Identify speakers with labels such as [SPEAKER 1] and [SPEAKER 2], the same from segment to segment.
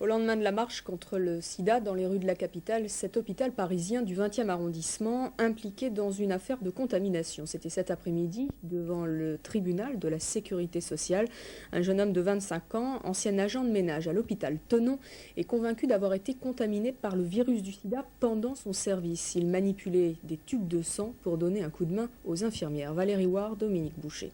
[SPEAKER 1] Au lendemain de la marche contre le sida dans les rues de la capitale, cet hôpital parisien du 20e arrondissement impliqué dans une affaire de contamination. C'était cet après-midi devant le tribunal de la sécurité sociale. Un jeune homme de 25 ans, ancien agent de ménage à l'hôpital Thonon, est convaincu d'avoir été contaminé par le virus du sida pendant son service. Il manipulait des tubes de sang pour donner un coup de main aux infirmières. Valérie Ward, Dominique Boucher.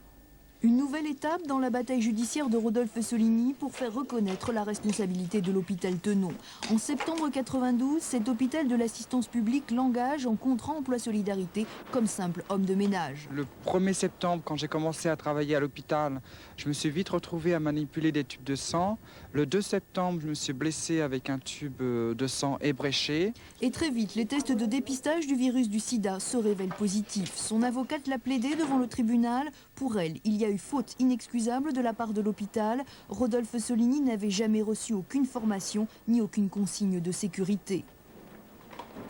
[SPEAKER 2] Une nouvelle étape dans la bataille judiciaire de Rodolphe Soligny pour faire reconnaître la responsabilité de l'hôpital Thonon. En septembre 92, cet hôpital de l'assistance publique l'engage en contrat emploi solidarité comme simple homme de ménage.
[SPEAKER 3] Le 1er septembre, quand j'ai commencé à travailler à l'hôpital, je me suis vite retrouvé à manipuler des tubes de sang. Le 2 septembre, je me suis blessé avec un tube de sang ébréché.
[SPEAKER 2] Et très vite, les tests de dépistage du virus du sida se révèlent positifs. Son avocate l'a plaidé devant le tribunal. Pour elle, il y a eu faute inexcusable de la part de l'hôpital. Rodolphe Soligny n'avait jamais reçu aucune formation ni aucune consigne de sécurité.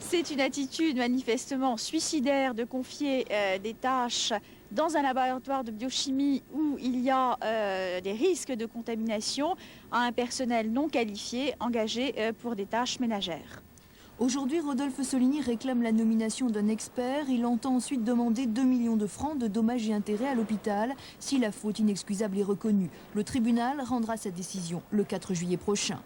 [SPEAKER 4] C'est une attitude manifestement suicidaire de confier des tâches dans un laboratoire de biochimie où il y a des risques de contamination à un personnel non qualifié engagé pour des tâches ménagères.
[SPEAKER 2] Aujourd'hui, Rodolphe Soligny réclame la nomination d'un expert. Il entend ensuite demander 2 millions de francs de dommages et intérêts à l'hôpital si la faute inexcusable est reconnue. Le tribunal rendra sa décision le 4 juillet prochain.